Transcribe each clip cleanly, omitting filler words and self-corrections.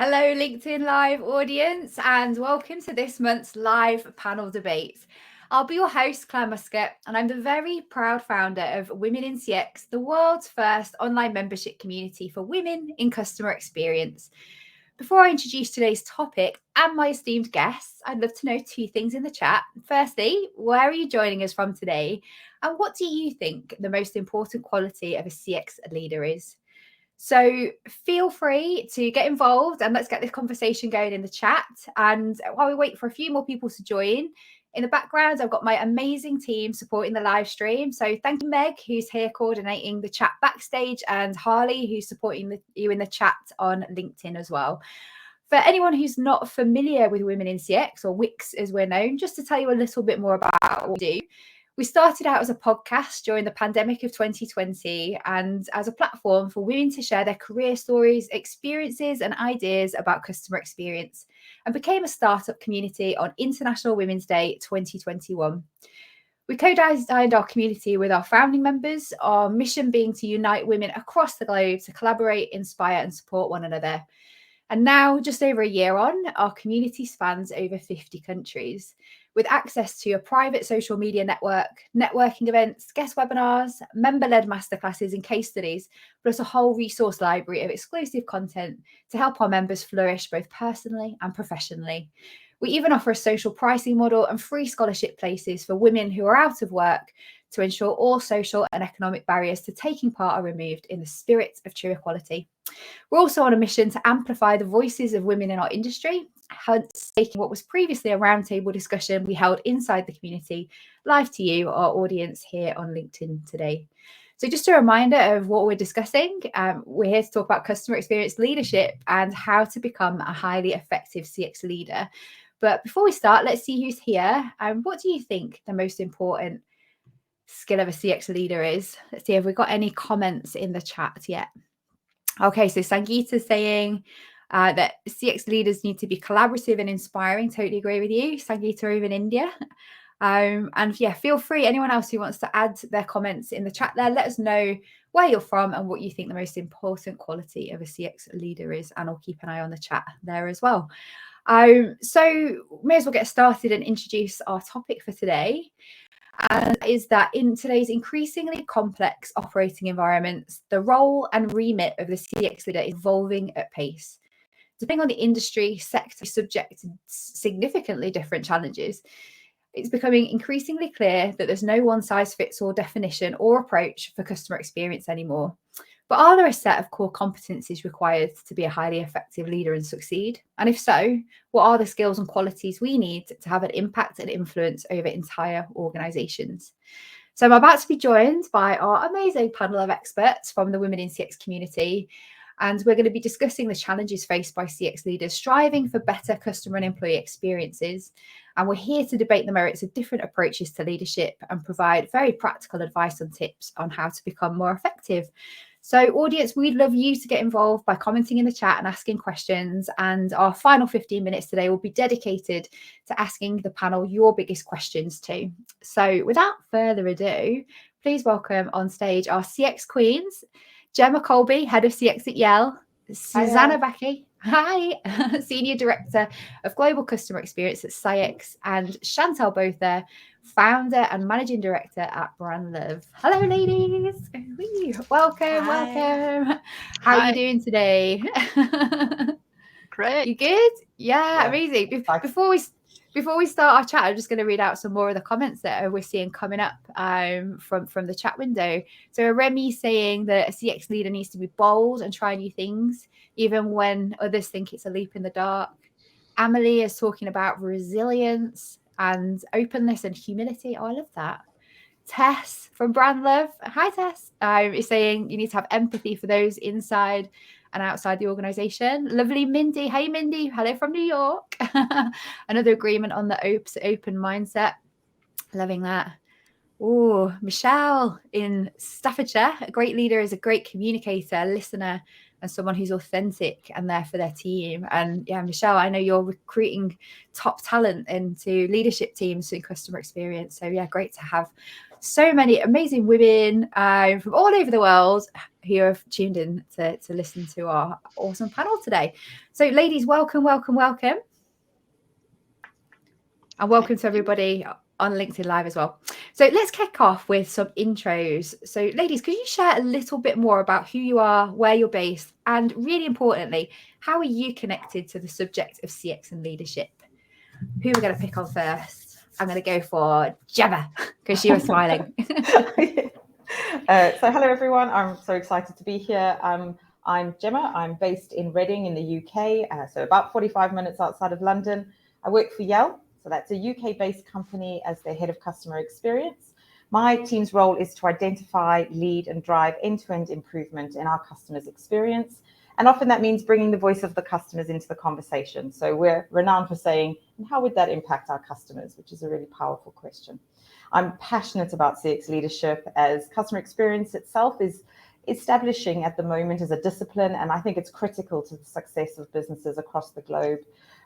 Hello, LinkedIn Live audience, and welcome to this month's live panel debate. I'll be your host, Clare Muscutt, and I'm the very proud founder of Women in CX, the world's first online membership community for women in customer experience. Before I introduce today's topic and my esteemed guests, I'd love to know two things in the chat. Firstly, where are you joining us from today? And what do you think the most important quality of a CX leader is? So feel free to get involved and let's get this conversation going in the chat. And while we wait for a few more people to join, in the background, I've got my amazing team supporting the live stream. So thank you, Meg, who's here coordinating the chat backstage, and Harley, who's supporting you in the chat on LinkedIn as well. For anyone who's not familiar with Women in CX, or WIX as we're known, just to tell you a little bit more about what we do. We started out as a podcast during the pandemic of 2020 and as a platform for women to share their career stories, experiences, and ideas about customer experience, and became a startup community on International Women's Day 2021. We co-designed our community with our founding members, our mission being to unite women across the globe to collaborate, inspire, and support one another. And now, just over a year on, our community spans over 50 countries, with access to a private social media network, networking events, guest webinars, member-led masterclasses and case studies, plus a whole resource library of exclusive content to help our members flourish both personally and professionally. We even offer a social pricing model and free scholarship places for women who are out of work to ensure all social and economic barriers to taking part are removed in the spirit of true equality. We're also on a mission to amplify the voices of women in our industry, hence taking what was previously a roundtable discussion we held inside the community live to you, our audience here on LinkedIn today. So just a reminder of what we're discussing. We're here to talk about customer experience leadership and how to become a highly effective CX leader. But before we start, let's see who's here. What do you think the most important skill of a CX leader is? Let's see if we've got any comments in the chat yet. Okay, so Sangeeta's saying that CX leaders need to be collaborative and inspiring. Totally agree with you, Sangeeta, over in India. And yeah, feel free, anyone else who wants to add their comments in the chat there, let us know where you're from and what you think the most important quality of a CX leader is, and I'll keep an eye on the chat there as well. So may as well get started and introduce our topic for today. And is that in today's increasingly complex operating environments, the role and remit of the CX leader is evolving at pace. Depending on the industry, sector, subject to significantly different challenges, it's becoming increasingly clear that there's no one-size-fits-all definition or approach for customer experience anymore. But are there a set of core competencies required to be a highly effective leader and succeed? And if so, what are the skills and qualities we need to have an impact and influence over entire organisations? So I'm about to be joined by our amazing panel of experts from the Women in CX community. And we're going to be discussing the challenges faced by CX leaders striving for better customer and employee experiences. And we're here to debate the merits of different approaches to leadership and provide very practical advice and tips on how to become more effective. So, audience, we'd love you to get involved by commenting in the chat and asking questions. And our final 15 minutes today will be dedicated to asking the panel your biggest questions too. So, without further ado, please welcome on stage our CX queens, Gemma Colby, Head of CX at Yale, Susanna Backey, Senior Director of Global Customer Experience at CX, and Chantal Botha, Founder and Managing Director at BrandLove. Hello, ladies. Welcome, welcome. How are you doing today? Great. You good? Yeah, amazing. Before we start our chat, I'm just going to read out some more of the comments that we're seeing coming up from the chat window. So Remy saying that a CX leader needs to be bold and try new things, even when others think it's a leap in the dark. Amelie is talking about resilience and openness and humility. Oh, I love that. Tess from BrandLove. Hi, Tess. Is saying you need to have empathy for those inside and outside the organization. Lovely Mindy. Hey, Mindy. Hello from New York. Another agreement on the open mindset. Loving that. Oh, Michelle in Staffordshire. A great leader is a great communicator, listener, and someone who's authentic and there for their team. And yeah, Michelle, I know you're recruiting top talent into leadership teams in customer experience. So yeah, great to have so many amazing women from all over the world who have tuned in to listen to our awesome panel today. So ladies, welcome. And welcome to everybody on LinkedIn Live as well. So let's kick off with some intros. So ladies, could you share a little bit more about who you are, where you're based, and really importantly, how are you connected to the subject of CX and leadership? Who are we going to pick on first? I'm going to go for Gemma because she was smiling. So hello everyone, I'm so excited to be here. I'm Gemma, I'm based in Reading in the UK, so about 45 minutes outside of London. I work for Yale, so that's a UK-based company as their head of customer experience. My team's role is to identify, lead and drive end-to-end improvement in our customers' experience. And often that means bringing the voice of the customers into the conversation. So we're renowned for saying, how would that impact our customers, which is a really powerful question. I'm passionate about CX leadership as customer experience itself is establishing at the moment as a discipline, and I think it's critical to the success of businesses across the globe.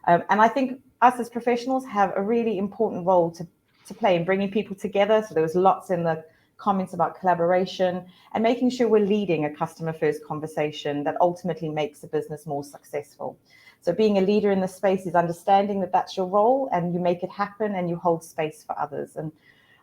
And I think us as professionals have a really important role to play in bringing people together. So there was lots in the comments about collaboration and making sure we're leading a customer-first conversation that ultimately makes a business more successful. So being a leader in the space is understanding that that's your role and you make it happen and you hold space for others. And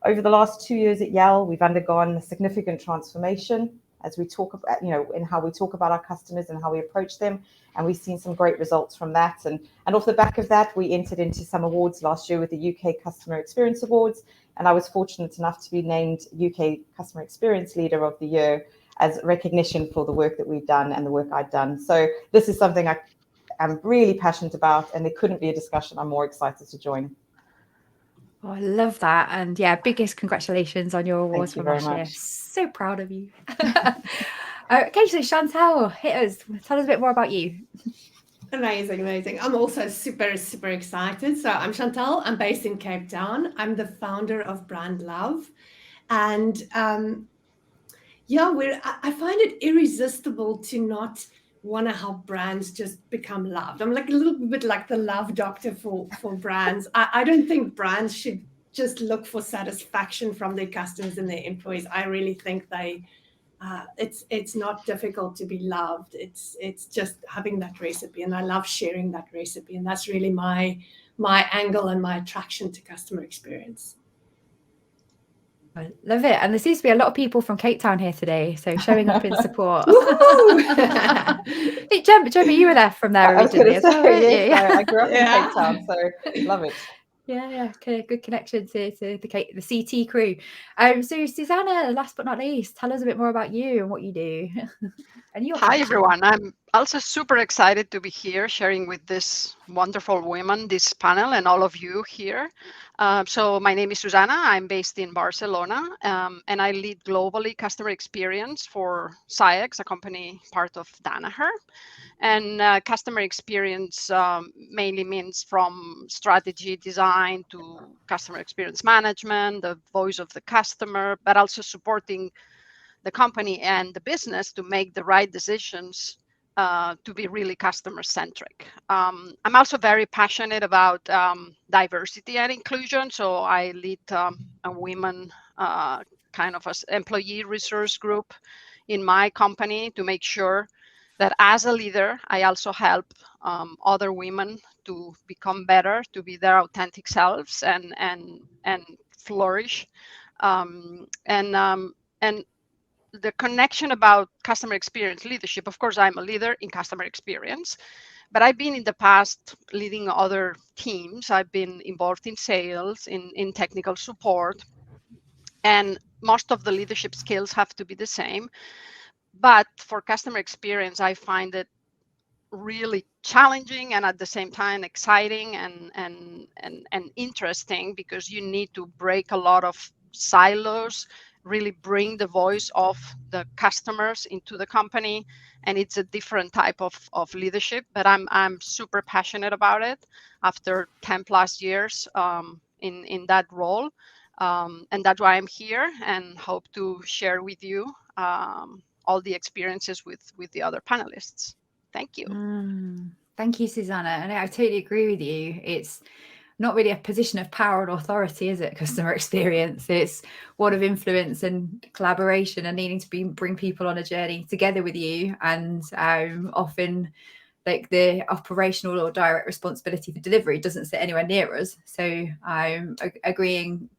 over the last 2 years at Yale, we've undergone a significant transformation as we talk about, in how we talk about our customers and how we approach them. And we've seen some great results from that. And off the back of that, we entered into some awards last year with the UK Customer Experience Awards. And I was fortunate enough to be named UK Customer Experience Leader of the Year as recognition for the work that we've done and the work I've done. So this is something I'm really passionate about, and there couldn't be a discussion I'm more excited to join. Oh, I love that. And yeah, biggest congratulations on your awards from last year. Much. So proud of you. Okay, so Chantal, hit us. Tell us a bit more about you. Amazing. I'm also super excited. So I'm Chantal. I'm based in Cape Town. I'm the founder of BrandLove. And I find it irresistible to not want to help brands just become loved. I'm like a little bit like the love doctor for brands. I don't think brands should just look for satisfaction from their customers and their employees. I really think it's not difficult to be loved. It's just having that recipe, and I love sharing that recipe, and that's really my angle and my attraction to customer experience. I love it. And there seems to be a lot of people from Cape Town here today, so showing up in support. Hey, Gemma, you were there from there originally as well, weren't you? I grew up in Cape Town, so love it. Yeah, good connection to the CT crew. So Susanna, last but not least, tell us a bit more about you and what you do. And your Hi everyone, I'm also super excited to be here sharing with this wonderful women, this panel, and all of you here. So my name is Susanna, I'm based in Barcelona, and I lead globally customer experience for CX, a company part of Danaher. And customer experience mainly means from strategy design to customer experience management, the voice of the customer, but also supporting the company and the business to make the right decisions, to be really customer centric. I'm also very passionate about diversity and inclusion. So I lead a women kind of employee resource group in my company to make sure that as a leader, I also help other women to become better, to be their authentic selves and flourish. And the connection about customer experience leadership, of course, I'm a leader in customer experience, but I've been in the past leading other teams. I've been involved in sales, in technical support, and most of the leadership skills have to be the same. But for customer experience, I find it really challenging and at the same time exciting and interesting, because you need to break a lot of silos, really bring the voice of the customers into the company, and it's a different type of leadership. But I'm super passionate about it after 10 plus years in that role, and that's why I'm here and hope to share with you all the experiences with the other panelists. Thank you. Thank you, Susanna. And I totally agree with you. It's not really a position of power and authority, is it? Customer experience. It's one of influence and collaboration and needing to bring people on a journey together with you. And often like the operational or direct responsibility for delivery doesn't sit anywhere near us. So I'm agreeing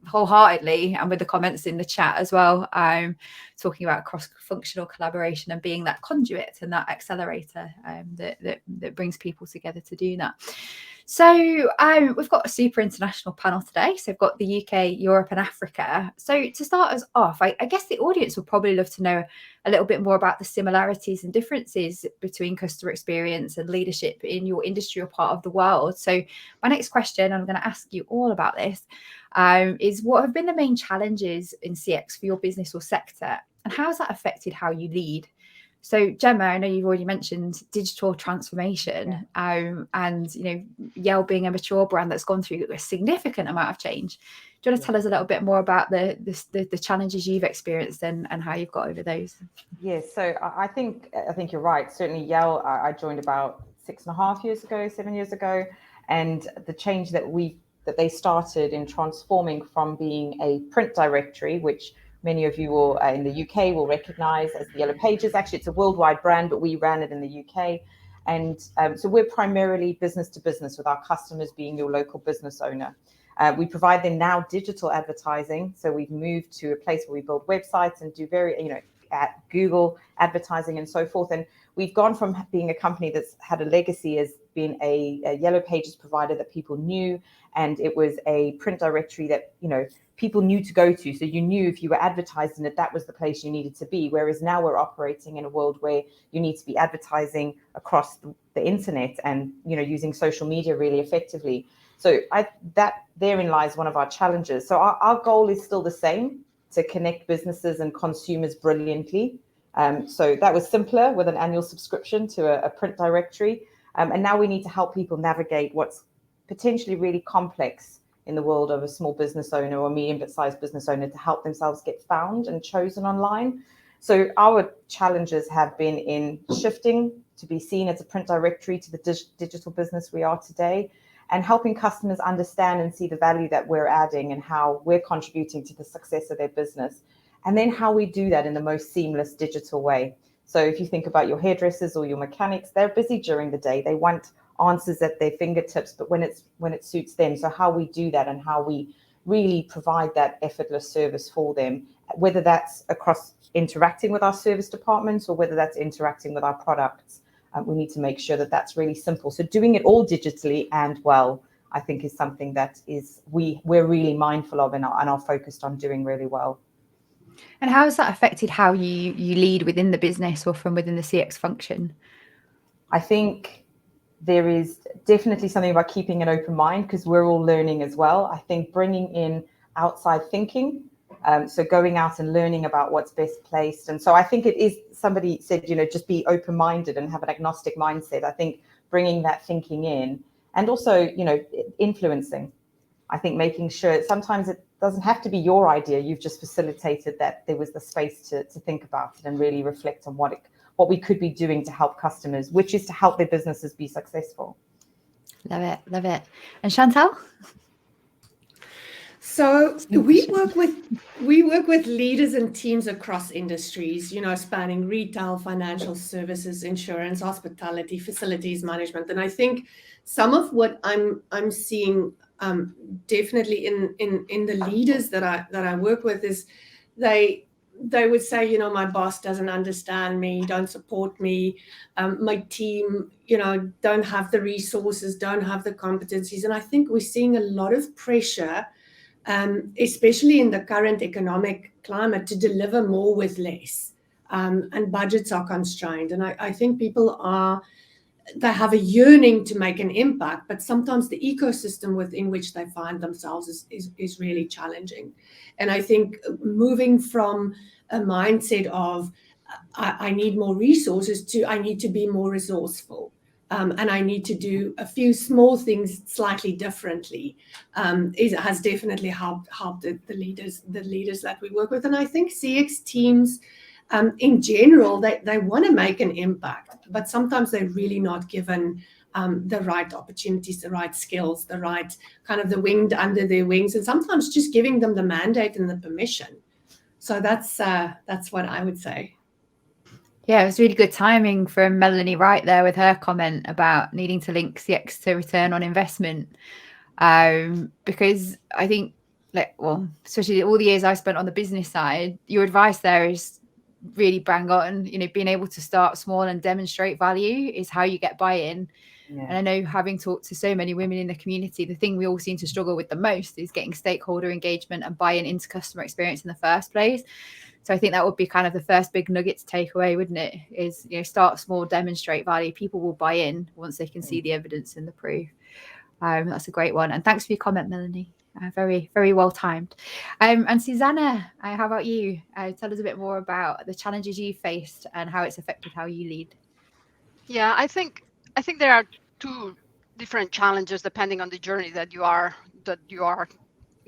wholeheartedly, and with the comments in the chat as well, talking about cross-functional collaboration and being that conduit and that accelerator that brings people together to do that. So we've got a super international panel today. So we've got the UK, Europe and Africa. So to start us off, I guess the audience would probably love to know a little bit more about the similarities and differences between customer experience and leadership in your industry or part of the world. So my next question, I'm going to ask you all about this, is what have been the main challenges in CX for your business or sector, and how has that affected how you lead? So Gemma, I know you've already mentioned digital transformation, and Yale being a mature brand that's gone through a significant amount of change. Do you want to tell us a little bit more about the challenges you've experienced and how you've got over those? Yes, so I think you're right. Certainly Yale, I joined about 7 years ago, and the change that they started in transforming from being a print directory, which many of you will in the UK will recognize as the Yellow Pages. Actually, it's a worldwide brand, but we ran it in the UK. And so we're primarily business to business, with our customers being your local business owner. We provide them now digital advertising. So we've moved to a place where we build websites and do at Google advertising and so forth. And we've gone from being a company that's had a legacy as being a Yellow Pages provider that people knew, and it was a print directory that people knew to go to. So you knew if you were advertised in it, that was the place you needed to be. Whereas now we're operating in a world where you need to be advertising across the internet and using social media really effectively. So therein lies one of our challenges. So our goal is still the same, to connect businesses and consumers brilliantly. So that was simpler with an annual subscription to a print directory. And now we need to help people navigate what's potentially really complex in the world of a small business owner or medium-sized business owner, to help themselves get found and chosen online. So our challenges have been in shifting to be seen as a print directory to the digital business we are today, and helping customers understand and see the value that we're adding and how we're contributing to the success of their business. And then how we do that in the most seamless digital way. So if you think about your hairdressers or your mechanics, they're busy during the day. They want answers at their fingertips, but when it suits them. So how we do that and how we really provide that effortless service for them, whether that's across interacting with our service departments or whether that's interacting with our products, we need to make sure that that's really simple. So doing it all digitally and well, I think, is something that we're really mindful of and are focused on doing really well. And how has that affected how you lead within the business or from within the CX function? I think there is definitely something about keeping an open mind, because we're all learning as well. I think bringing in outside thinking, so going out and learning about what's best placed. And so I think it is, somebody said, just be open-minded and have an agnostic mindset. I think bringing that thinking in, and also, influencing. I think making sure sometimes doesn't have to be your idea. You've just facilitated that there was the space to think about it and really reflect on what we could be doing to help customers, which is to help their businesses be successful. Love it, love it. And Chantal? So we work with leaders and teams across industries, spanning retail, financial services, insurance, hospitality, facilities management. And I think some of what I'm seeing definitely in the leaders that I work with is they would say, my boss doesn't understand me, don't support me, my team, don't have the resources, don't have the competencies. And I think we're seeing a lot of pressure, especially in the current economic climate, to deliver more with less, and budgets are constrained. And I think people they have a yearning to make an impact, but sometimes the ecosystem within which they find themselves is really challenging. And I think moving from a mindset of I need more resources to I need to be more resourceful. And I need to do a few small things slightly differently. Has definitely helped the leaders that we work with. And I think CX teams, in general, they want to make an impact, but sometimes they're really not given the right opportunities, the right skills, the right kind of the wind under their wings, and sometimes just giving them the mandate and the permission. So that's what I would say. Yeah, it was really good timing from Melanie right there with her comment about needing to link CX to return on investment. Because I think, especially all the years I spent on the business side, your advice there is really bang on. Being able to start small and demonstrate value is how you get buy-in. Yeah. And I know, having talked to so many women in the community, the thing we all seem to struggle with the most is getting stakeholder engagement and buy-in into customer experience in the first place. So I think that would be kind of the first big nugget to take away, wouldn't it? Is, start small, demonstrate value. People will buy in once they can see the evidence and the proof. That's a great one. And thanks for your comment, Melanie. Very, very well timed. And Susanna, how about you? Tell us a bit more about the challenges you faced and how it's affected how you lead. Yeah, I think there are two different challenges depending on the journey that you are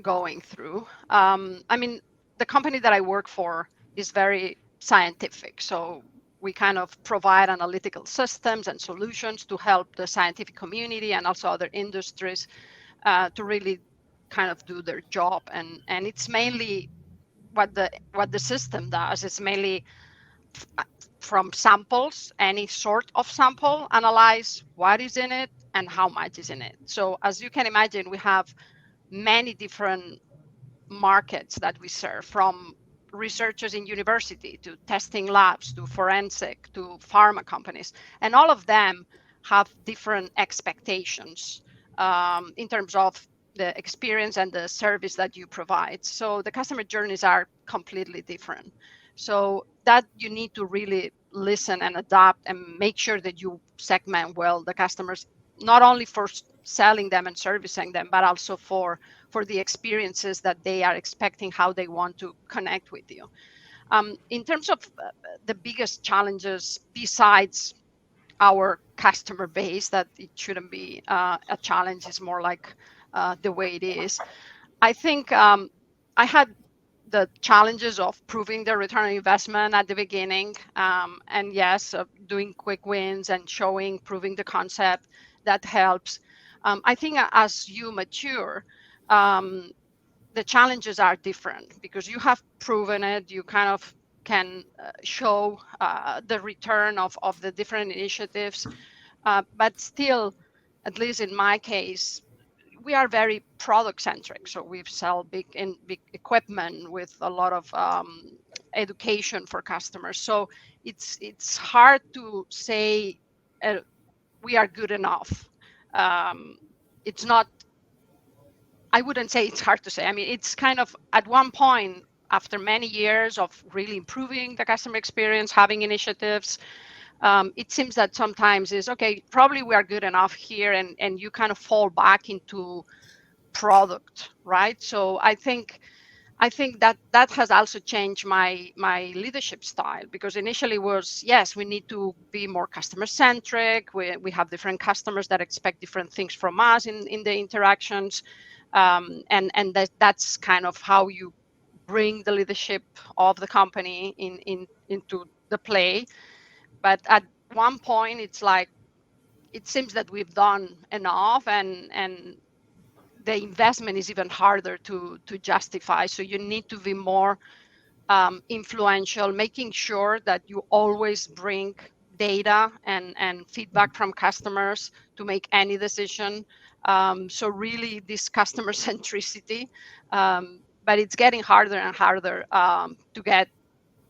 going through. I mean, the company that I work for is very scientific, so we kind of provide analytical systems and solutions to help the scientific community and also other industries to really kind of do their job. And it's mainly what the system does is mainly from samples, any sort of sample, analyze what is in it and how much is in it. So as you can imagine, we have many different markets that we serve, from researchers in university to testing labs to forensic to pharma companies, and all of them have different expectations in terms of the experience and the service that you provide. So the customer journeys are completely different. So that you need to really listen and adapt and make sure that you segment well the customers, not only for selling them and servicing them, but also for the experiences that they are expecting, how they want to connect with you. In terms of the biggest challenges, besides our customer base, that it shouldn't be a challenge, is more like the way it is. I think I had the challenges of proving the return on investment at the beginning, and yes, doing quick wins and proving the concept, that helps. I think as you mature, the challenges are different because you have proven it. You kind of can show the return of the different initiatives, but still, at least in my case, we are very product centric. So we sell big equipment with a lot of education for customers. So it's hard to say we are good enough. It's not. I wouldn't say it's hard to say. I mean, it's kind of at one point, after many years of really improving the customer experience, having initiatives, it seems that sometimes is okay, probably we are good enough here, and you kind of fall back into product, right? So I think I think that has also changed my leadership style, because initially was, yes, we need to be more customer centric. We have different customers that expect different things from us in the interactions, and that's kind of how you bring the leadership of the company into the play. But at one point, it's like it seems that we've done enough, and the investment is even harder to justify. So you need to be more influential, making sure that you always bring data and feedback from customers to make any decision. So really this customer centricity, but it's getting harder and harder to get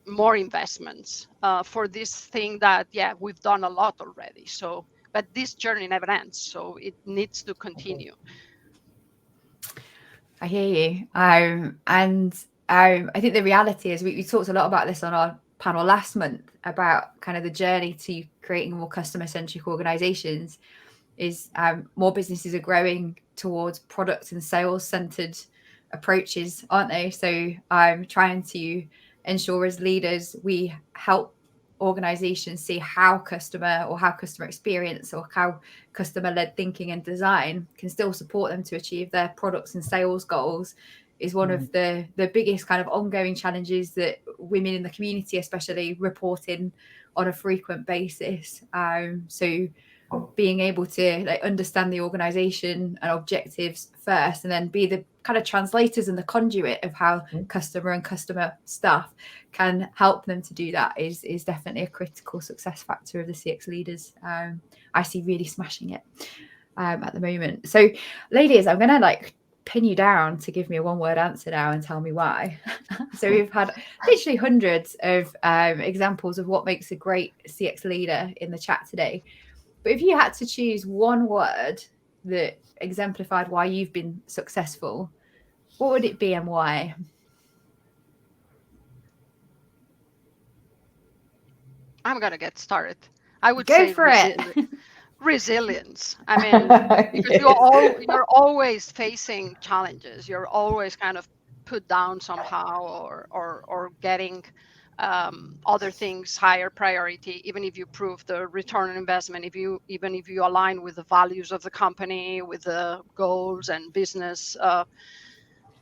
more investments for this thing that, yeah, we've done a lot already. So, but this journey never ends, so it needs to continue. I hear you. I think the reality is we talked a lot about this on our panel last month about kind of the journey to creating more customer-centric organizations is more businesses are growing towards product and sales-centered approaches, aren't they? So I'm trying to ensure as leaders we help organizations see how customer experience or how customer-led thinking and design can still support them to achieve their products and sales goals is one of the biggest kind of ongoing challenges that women in the community especially report in on a frequent basis. So being able to like understand the organization and objectives first, and then be the kind of translators and the conduit of how customer and customer staff can help them to do that is definitely a critical success factor of the CX leaders. I see really smashing it at the moment. So ladies, I'm gonna like pin you down to give me a one-word answer now and tell me why. So we've had literally hundreds of examples of what makes a great CX leader in the chat today. But if you had to choose one word that exemplified why you've been successful, what would it be and why? I'm gonna get started. I would Go say for it. resilience. I mean, because Yes. you're always facing challenges. You're always kind of put down somehow, or getting other things higher priority. Even if you prove the return on investment, even if you align with the values of the company, with the goals and business,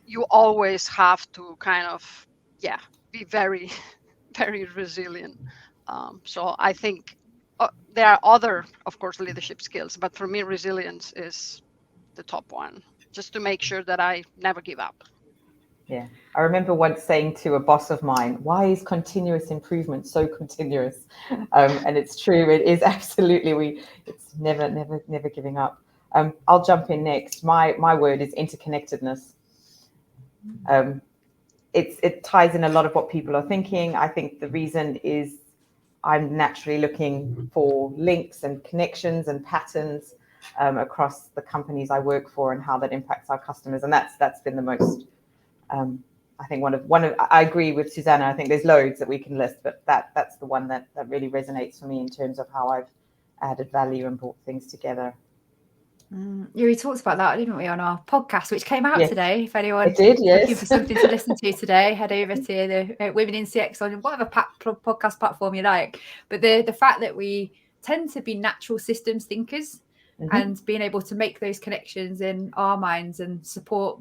you always have to kind of be very very resilient. So I think there are other, of course, leadership skills, but for me, resilience is the top one, just to make sure that I never give up. Yeah, I remember once saying to a boss of mine, "Why is continuous improvement so continuous?" And it's true. It is absolutely. It's never giving up. I'll jump in next. My word is interconnectedness. It ties in a lot of what people are thinking. I think the reason is I'm naturally looking for links and connections and patterns across the companies I work for and how that impacts our customers. And that's been the most. I think one of I agree with Susanna. I think there's loads that we can list, but that's the one that really resonates for me in terms of how I've added value and brought things together. Yeah, we talked about that, didn't we, on our podcast, which came out today. If anyone's looking for something to listen to today, head over to the Women in CX on whatever podcast platform you like. But the fact that we tend to be natural systems thinkers and being able to make those connections in our minds and support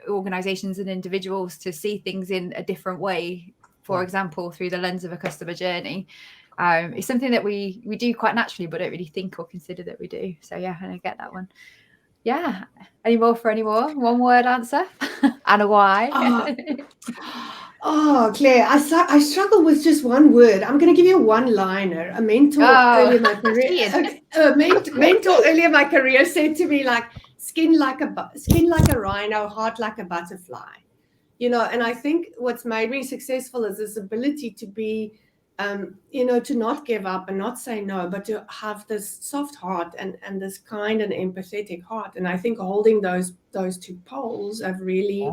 organizations and individuals to see things in a different way, for example, through the lens of a customer journey, it's something that we do quite naturally, but don't really think or consider that we do. So yeah, I get that one. Yeah. Any more? One word answer and a why? Claire, I struggle with just one word. I'm going to give you a one-liner. A mentor earlier in my career, mentor earlier in my career said to me, like, skin like a rhino, heart like a butterfly. You know, and I think what's made me successful is this ability to be, to not give up and not say no, but to have this soft heart and this kind and empathetic heart. And I think holding those two poles have really,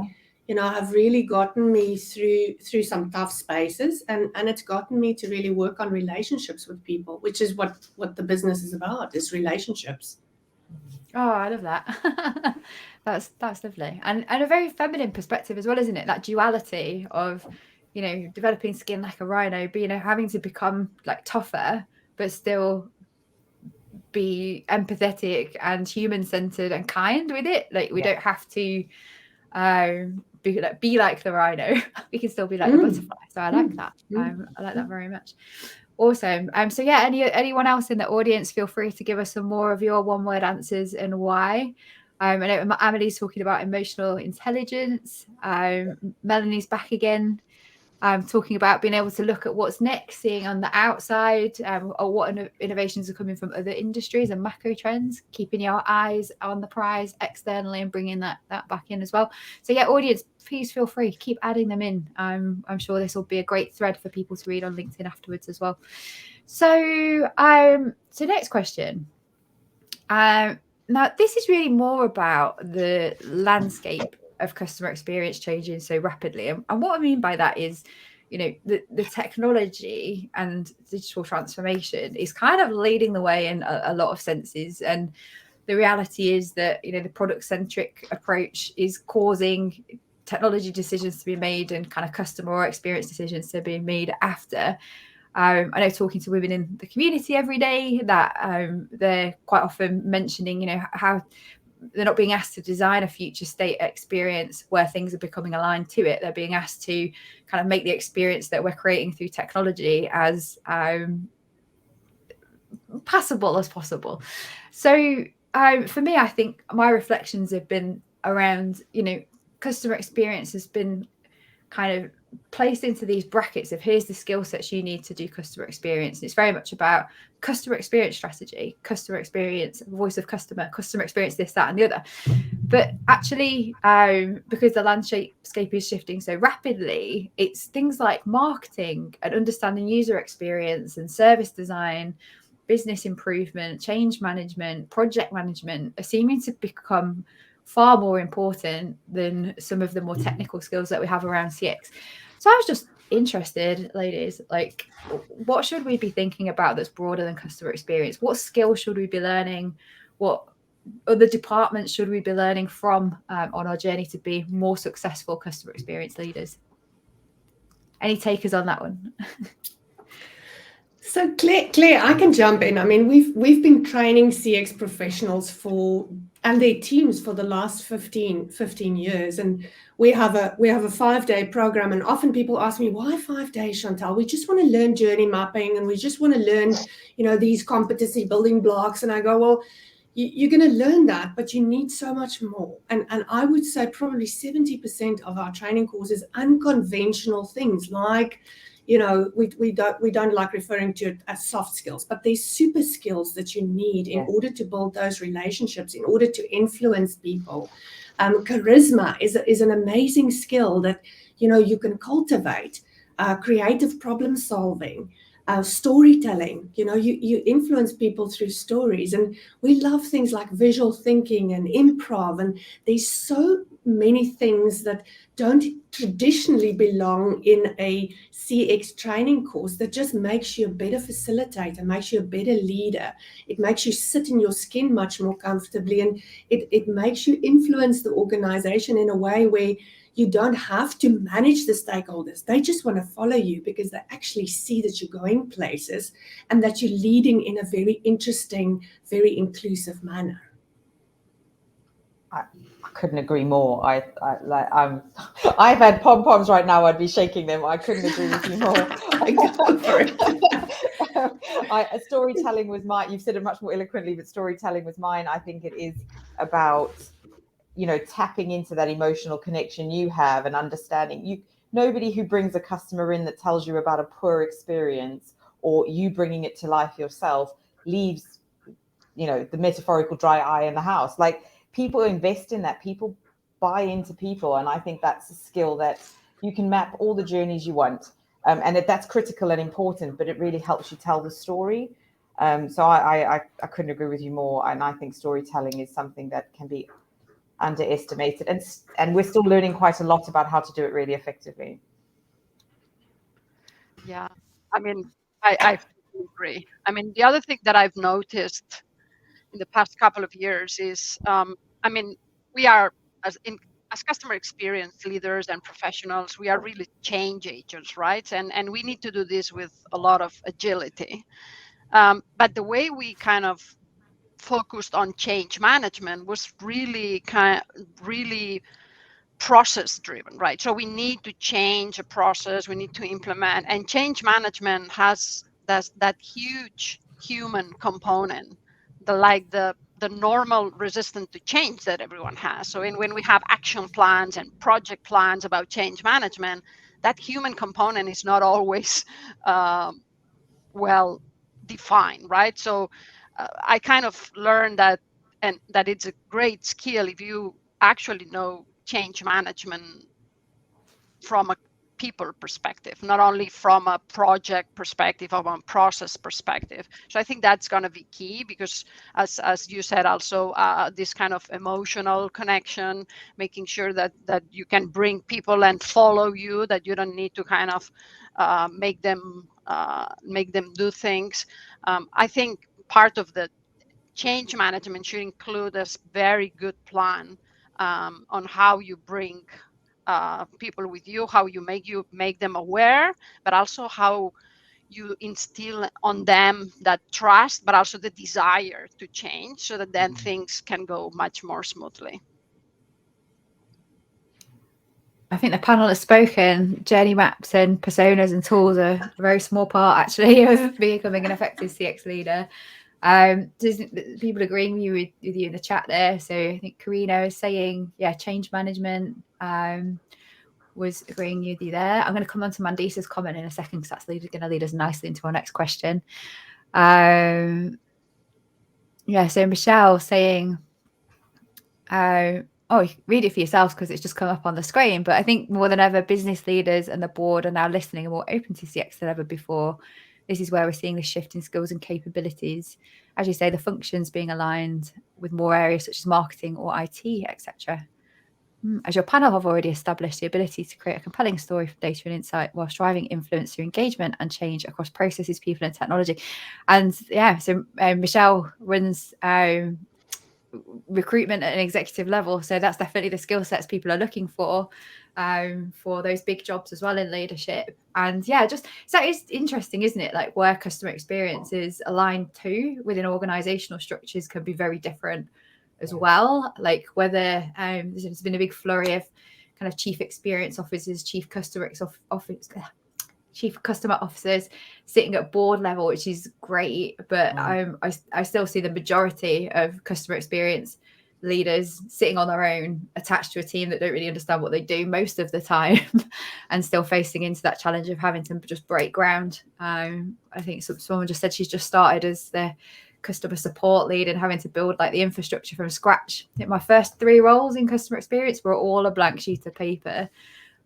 have really gotten me through some tough spaces, and it's gotten me to really work on relationships with people, which is what the business is about, is relationships. Oh, I love that. That's lovely, and a very feminine perspective as well, isn't it? That duality of, developing skin like a rhino, but having to become like tougher, but still be empathetic and human-centered and kind with it. Like we don't have to be like the rhino. We can still be like the butterfly. So I like that. I like that very much. Awesome. So yeah, anyone else in the audience, feel free to give us some more of your one-word answers and why. I know Amelie's talking about emotional intelligence. Melanie's back again. Talking about being able to look at what's next, seeing on the outside, or what innovations are coming from other industries and macro trends, keeping your eyes on the prize externally and bringing that back in as well. So yeah, audience, please feel free, keep adding them in. I'm sure this will be a great thread for people to read on LinkedIn afterwards as well. So next question. Now this is really more about the landscape of customer experience changing so rapidly, and what I mean by that is, the technology and digital transformation is kind of leading the way in a lot of senses, and the reality is that the product centric approach is causing technology decisions to be made and kind of customer experience decisions to be made after. I know, talking to women in the community every day, that they're quite often mentioning, how they're not being asked to design a future state experience where things are becoming aligned to it. They're being asked to kind of make the experience that we're creating through technology as passable as possible. So for me, I think my reflections have been around, customer experience has been kind of placed into these brackets of here's the skill sets you need to do customer experience. And it's very much about customer experience strategy, customer experience, voice of customer experience, this, that, and the other. But actually, because the landscape is shifting so rapidly, it's things like marketing and understanding user experience and service design, business improvement, change management, project management are seeming to become far more important than some of the more technical skills that we have around CX. So I was just interested, ladies, like, what should we be thinking about that's broader than customer experience? What skills should we be learning? What other departments should we be learning from on our journey to be more successful customer experience leaders? Any takers on that one? So Claire, I can jump in. I mean, we've been training CX professionals and their teams for the last 15 years, and we have a 5-day program. And often people ask me, why 5 days, Chantal? We just want to learn journey mapping, and we just want to learn, these competency building blocks. And I go, well, you're going to learn that, but you need so much more. And I would say probably 70% of our training course is unconventional things like, we don't like referring to it as soft skills, but there's super skills that you need in order to build those relationships, in order to influence people. Charisma is an amazing skill that you can cultivate. Creative problem solving, storytelling. You influence people through stories, and we love things like visual thinking and improv. And there's so many things that don't traditionally belong in a CX training course that just makes you a better facilitator, makes you a better leader. It makes you sit in your skin much more comfortably, and it makes you influence the organization in a way where you don't have to manage the stakeholders. They just want to follow you because they actually see that you're going places and that you're leading in a very interesting, very inclusive manner. I couldn't agree more. I've had pom-poms right now. I'd be shaking them. I couldn't agree with you more. Storytelling was mine. You've said it much more eloquently, but storytelling was mine. I think it is about, tapping into that emotional connection you have and understanding. Nobody who brings a customer in that tells you about a poor experience or you bringing it to life yourself leaves, the metaphorical dry eye in the house. Like, people invest in that. People buy into people. And I think that's a skill that you can map all the journeys you want. And that's critical and important, but it really helps you tell the story. So I couldn't agree with you more. And I think storytelling is something that can be underestimated. And we're still learning quite a lot about how to do it really effectively. Yeah, I mean, I agree. I mean, the other thing that I've noticed in the past couple of years is, we are as customer experience leaders and professionals, we are really change agents, right? And we need to do this with a lot of agility. But the way we kind of focused on change management was really process driven, right? So we need to change a process, we need to implement, and change management has that huge human component, the normal resistance to change that everyone has. So when we have action plans and project plans about change management, that human component is not always well defined, right? So I kind of learned that, and that it's a great skill if you actually know change management from a people perspective, not only from a project perspective or a process perspective. So I think that's going to be key, because as you said also, this kind of emotional connection, making sure that you can bring people and follow you, that you don't need to kind of make them do things. I think part of the change management should include a very good plan on how you bring people with you, how you make them aware, but also how you instill on them that trust, but also the desire to change, so that then things can go much more smoothly. I think the panel has spoken. Journey maps and personas and tools are a very small part, actually, of becoming an effective CX leader. Does people agreeing with you in the chat there? So I think Karina is saying, yeah, change management was agreeing with you there. I'm going to come on to Mandisa's comment in a second, because that's going to lead us nicely into our next question. Yeah, so Michelle saying, oh, read it for yourselves because it's just come up on the screen. But I think more than ever, business leaders and the board are now listening and more open to CX than ever before. This is where we're seeing the shift in skills and capabilities. As you say, the functions being aligned with more areas such as marketing or IT, etc. As your panel have already established the ability to create a compelling story for data and insight whilst driving influence through engagement and change across processes, people, and technology. And yeah, so Michelle runs recruitment at an executive level, so that's definitely the skill sets people are looking for those big jobs as well in leadership. And yeah, just so it's interesting, isn't it, like where customer experience is aligned to within organizational structures can be very different as well, like whether there's been a big flurry of kind of chief experience officers, chief customer officers sitting at board level, which is great, but I still see the majority of customer experience leaders sitting on their own, attached to a team that don't really understand what they do most of the time, and still facing into that challenge of having to just break ground. I think someone just said she's just started as the customer support lead and having to build like the infrastructure from scratch. I think my first 3 roles in customer experience were all a blank sheet of paper.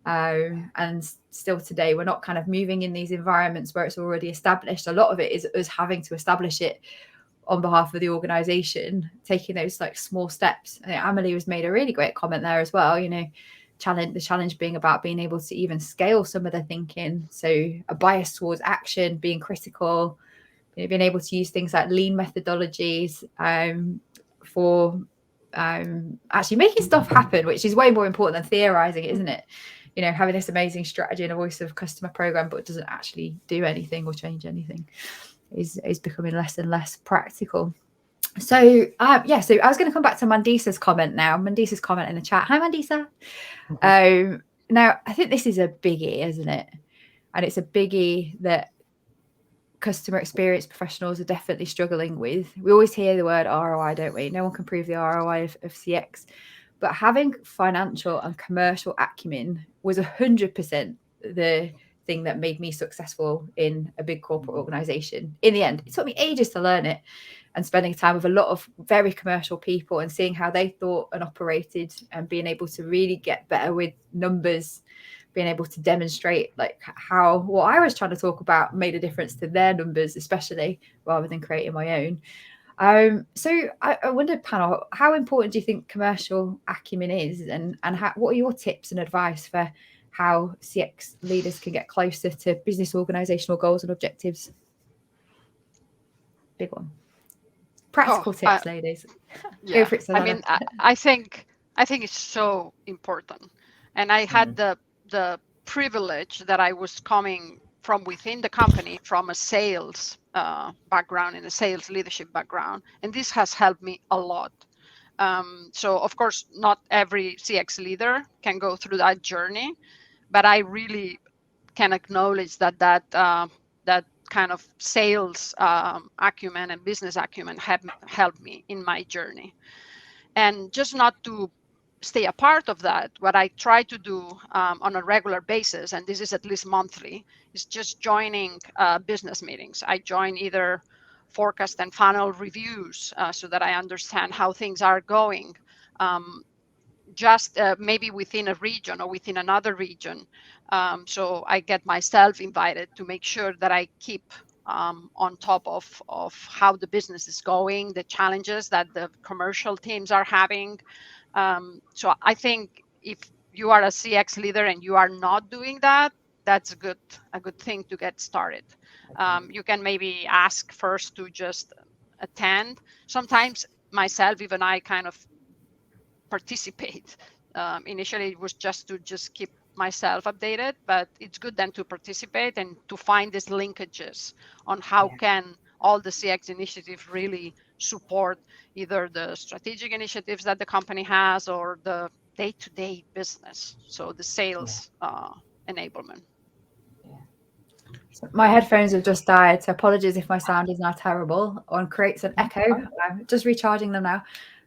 And still today, we're not kind of moving in these environments where it's already established. A lot of it is us having to establish it on behalf of the organization, taking those like small steps. I think Amelie has made a really great comment there as well, you know, the challenge being about being able to even scale some of the thinking. So a bias towards action, being critical, being able to use things like lean methodologies for actually making stuff happen, which is way more important than theorizing it, isn't it? You know, having this amazing strategy and a voice of customer program, but doesn't actually do anything or change anything, is becoming less and less practical. So yeah, so I was going to come back to Mandisa's comment now. Mandisa's comment in the chat. Hi, Mandisa. Now, I think this is a biggie, isn't it? And it's a biggie that customer experience professionals are definitely struggling with. We always hear the word ROI, don't we? No one can prove the ROI of CX. But having financial and commercial acumen was 100% the thing that made me successful in a big corporate organization. In the end, it took me ages to learn it, and spending time with a lot of very commercial people and seeing how they thought and operated, and being able to really get better with numbers, being able to demonstrate like how what I was trying to talk about made a difference to their numbers, especially, rather than creating my own. So I wondered, panel, how important do you think commercial acumen is, and what are your tips and advice for how CX leaders can get closer to business organizational goals and objectives? Big one. Practical tips, ladies. Yeah. Go for it, Susanna. I mean, I think I think it's so important. And I had the privilege that I was coming from within the company, from a sales background and a sales leadership background. And this has helped me a lot. So of course, not every CX leader can go through that journey, but I really can acknowledge that that kind of sales acumen and business acumen have helped me in my journey. And just not to stay a part of that, what I try to do on a regular basis, and this is at least monthly, is just joining business meetings. I join either forecast and funnel reviews so that I understand how things are going, just maybe within a region or within another region. So I get myself invited to make sure that I keep on top of how the business is going, the challenges that the commercial teams are having. So I think if you are a CX leader and you are not doing that, that's a good thing to get started. You can maybe ask first to just attend. Sometimes myself, even I kind of participate. Initially, it was just to keep myself updated, but it's good then to participate and to find these linkages on how can all the CX initiatives really support either the strategic initiatives that the company has or the day-to-day business. So the sales enablement. So my headphones have just died, so apologies if my sound is now terrible or creates an echo. I'm just recharging them now.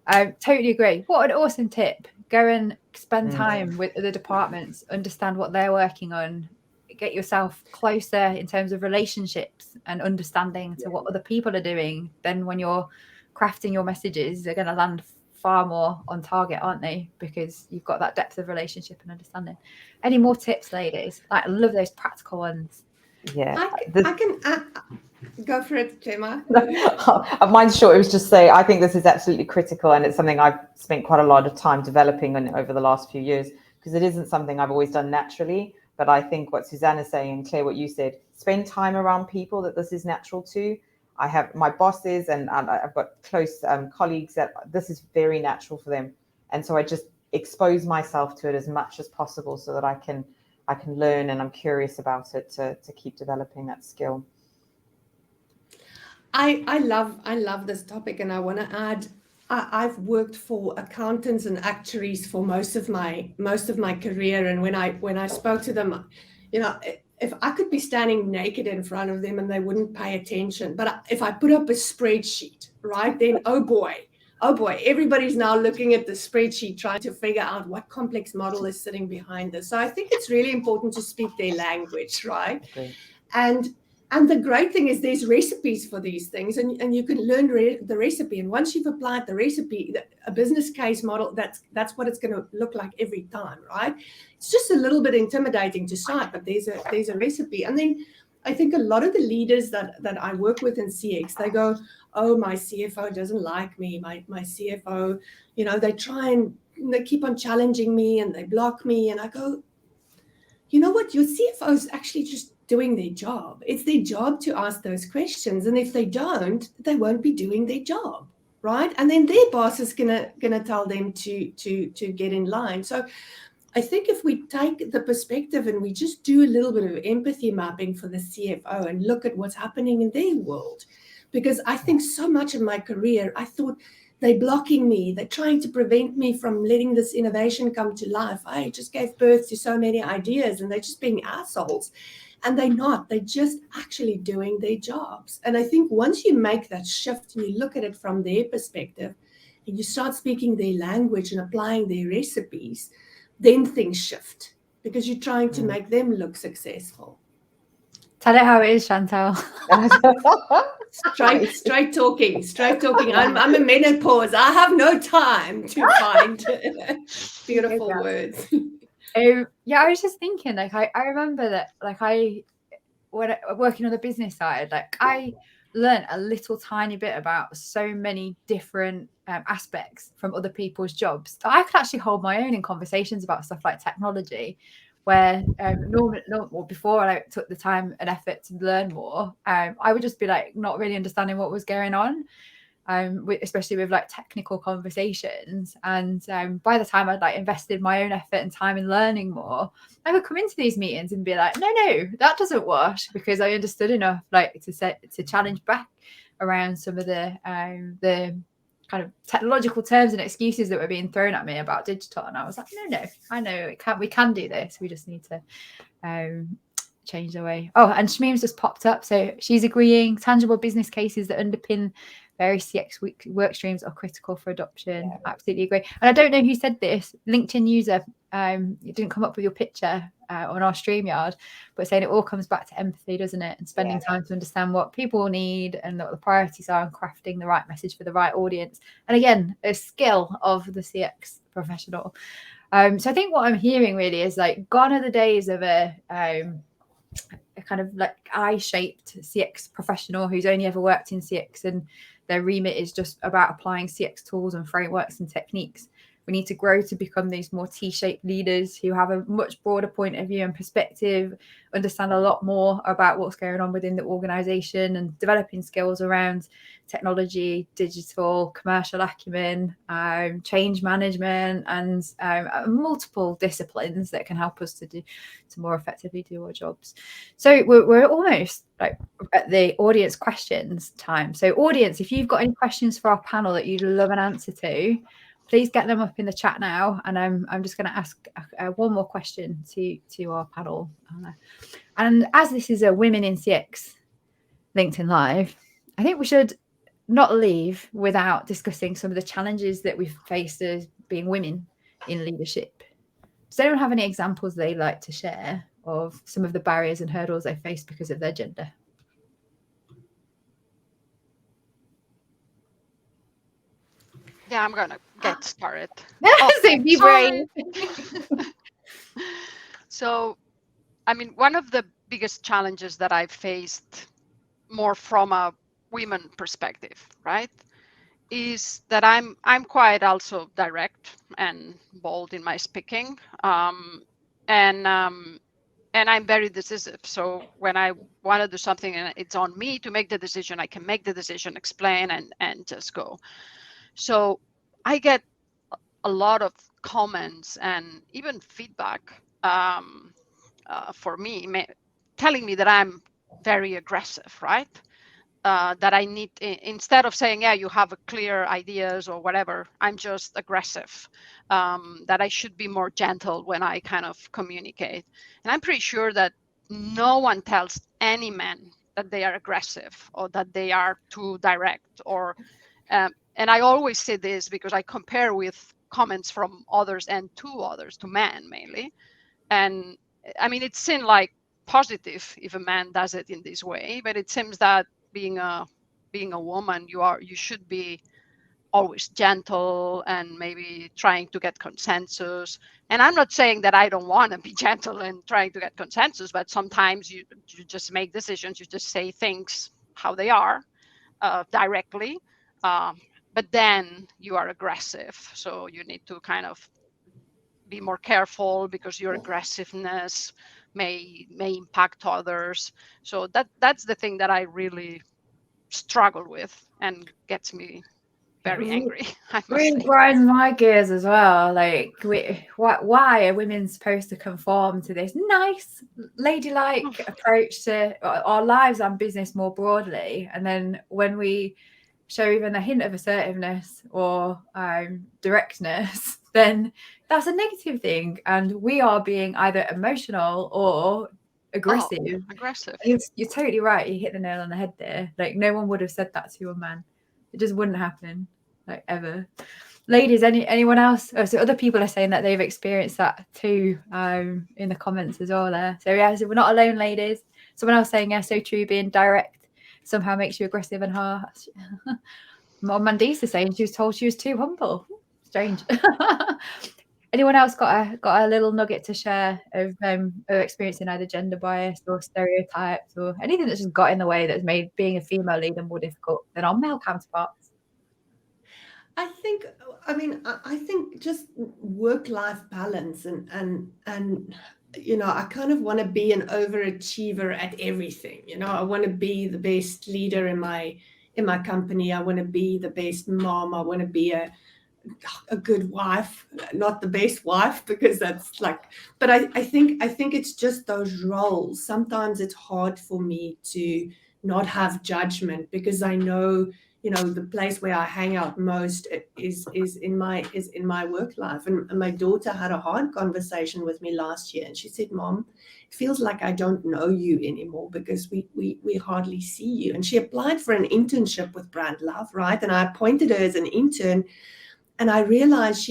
I totally agree. What an awesome tip. Go and spend time with the departments, understand what they're working on, get yourself closer in terms of relationships and understanding to what other people are doing. Then when you're crafting your messages, they're going to land far more on target, aren't they? Because you've got that depth of relationship and understanding. Any more tips, ladies? Like, I love those practical ones. Yeah, I can go for it, Gemma. Mine's short. It was just say I think this is absolutely critical, and it's something I've spent quite a lot of time developing over the last few years, because it isn't something I've always done naturally. But I think what Susanna's saying, and Claire, what you said, spend time around people that this is natural to. I have my bosses and I've got close colleagues that this is very natural for them, and so I just expose myself to it as much as possible so that I can learn, and I'm curious about it to keep developing that skill. I love this topic, and I want to add, I've worked for accountants and actuaries for most of my career, and when I spoke to them, if I could be standing naked in front of them and they wouldn't pay attention, but if I put up a spreadsheet, right, then oh boy, everybody's now looking at the spreadsheet trying to figure out what complex model is sitting behind this. So I think it's really important to speak their language, right? Okay. And the great thing is there's recipes for these things, and you can learn the recipe. And once you've applied the recipe, a business case model, that's what it's going to look like every time, right? It's just a little bit intimidating to start, but there's a recipe. And then I think a lot of the leaders that I work with in CX, they go, oh, my CFO doesn't like me. My CFO, they try and they keep on challenging me and they block me. And I go, you know what? Your CFO is actually just doing their job. It's their job to ask those questions. And if they don't, they won't be doing their job, right? And then their boss is gonna tell them to get in line. So I think if we take the perspective and we just do a little bit of empathy mapping for the CFO and look at what's happening in their world, because I think so much of my career, I thought they're blocking me. They're trying to prevent me from letting this innovation come to life. I just gave birth to so many ideas and they're just being assholes. And they're not. They're just actually doing their jobs. And I think once you make that shift and you look at it from their perspective and you start speaking their language and applying their recipes, then things shift because you're trying to make them look successful. Tell it how it is, Chantal. Straight talking. I'm in menopause. I have no time to find beautiful words. Yeah, I was just thinking, like, I remember that, like, when working on the business side, like, I learned a little tiny bit about so many different aspects from other people's jobs. I could actually hold my own in conversations about stuff like technology, where normally, before I took the time and effort to learn more, I would just be like not really understanding what was going on. especially with like technical conversations. And by the time I'd like invested my own effort and time in learning more, I would come into these meetings and be like, no, that doesn't wash, because I understood enough like to challenge back around some of the kind of technological terms and excuses that were being thrown at me about digital. And I was like, no, I know we can do this. We just need to change the way. Oh, and Shmeem's just popped up. So she's agreeing tangible business cases that underpin various CX work streams are critical for adoption. Yeah. Absolutely agree. And I don't know who said this, LinkedIn user, it didn't come up with your picture on our StreamYard, but saying it all comes back to empathy, doesn't it? And spending time to understand what people need and what the priorities are, and crafting the right message for the right audience. And again, a skill of the CX professional. So I think what I'm hearing really is like, gone are the days of a kind of like eye-shaped CX professional who's only ever worked in CX and their remit is just about applying CX tools and frameworks and techniques. We need to grow to become these more T-shaped leaders who have a much broader point of view and perspective, understand a lot more about what's going on within the organization, and developing skills around technology, digital, commercial acumen, change management, and multiple disciplines that can help us to more effectively do our jobs. So we're almost like at the audience questions time. So audience, if you've got any questions for our panel that you'd love an answer to, please get them up in the chat now. And I'm just going to ask one more question to our panel. And as this is a Women in CX LinkedIn Live, I think we should not leave without discussing some of the challenges that we've faced as being women in leadership. Does anyone have any examples they'd like to share of some of the barriers and hurdles they face because of their gender? Yeah, I'm gonna get started. So be brave. So, I mean, one of the biggest challenges that I've faced, more from a women perspective, right, is that I'm quite also direct and bold in my speaking, and I'm very decisive. So when I want to do something and it's on me to make the decision, I can make the decision, explain, and just go. So I get a lot of comments and even feedback for me, telling me that I'm very aggressive, right? That I need, instead of saying, yeah, you have a clear ideas or whatever, I'm just aggressive, that I should be more gentle when I kind of communicate. And I'm pretty sure that no one tells any man that they are aggressive or that they are too direct, or and I always say this because I compare with comments from others and to men mainly. And I mean, it seems like positive if a man does it in this way, but it seems that being a woman, you should be always gentle and maybe trying to get consensus. And I'm not saying that I don't want to be gentle and trying to get consensus, but sometimes you just make decisions, you just say things how they are, directly, but then you are aggressive, so you need to kind of be more careful because your aggressiveness may impact others. So that's the thing that I really struggle with and gets me very angry. I must really say. grinds my gears as well. Like, why are women supposed to conform to this nice, ladylike approach to our lives and business more broadly? And then when we show even a hint of assertiveness or directness, then that's a negative thing. And we are being either emotional or aggressive. Aggressive. You're totally right. You hit the nail on the head there. Like, no one would have said that to a man. It just wouldn't happen, like, ever. Ladies, anyone else? Oh, so other people are saying that they've experienced that too, in the comments as well there. So yeah, so we're not alone, ladies. Someone else saying, yeah, so true, being direct somehow makes you aggressive and harsh. Mandisa saying she was told she was too humble. Strange. Anyone else got a little nugget to share of experiencing either gender bias or stereotypes or anything that's just got in the way that's made being a female leader more difficult than our male counterparts? I think just work-life balance and you know, I kind of want to be an overachiever at everything. You know, I want to be the best leader in in my company. I want to be the best mom. I want to be a good wife, not the best wife, because that's like, but I think it's just those roles. Sometimes it's hard for me to not have judgment, because I know, the place where I hang out most is in my work life. And my daughter had a hard conversation with me last year, and she said, "Mom, it feels like I don't know you anymore, because we hardly see you." And she applied for an internship with Brand Love, right? And I appointed her as an intern. And I realized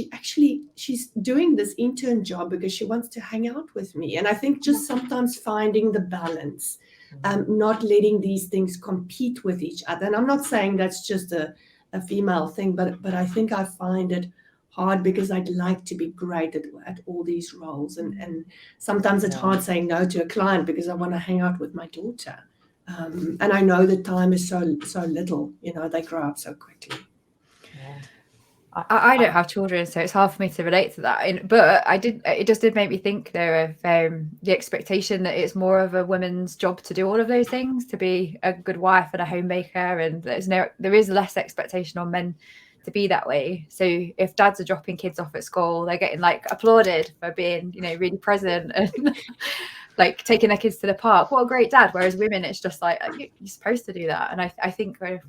she's doing this intern job because she wants to hang out with me. And I think just sometimes finding the balance, not letting these things compete with each other. And I'm not saying that's just a female thing, but I think I find it hard, because I'd like to be great at all these roles. And sometimes it's hard saying no to a client because I want to hang out with my daughter. And I know the time is so little, they grow up so quickly. Yeah. I don't have children, so it's hard for me to relate to that. But it just did make me think there of the expectation that it's more of a woman's job to do all of those things, to be a good wife and a homemaker, and there is less expectation on men to be that way. So if dads are dropping kids off at school, they're getting like applauded for being, really present and like taking their kids to the park. What a great dad. Whereas women, it's just like, you're supposed to do that. And I think I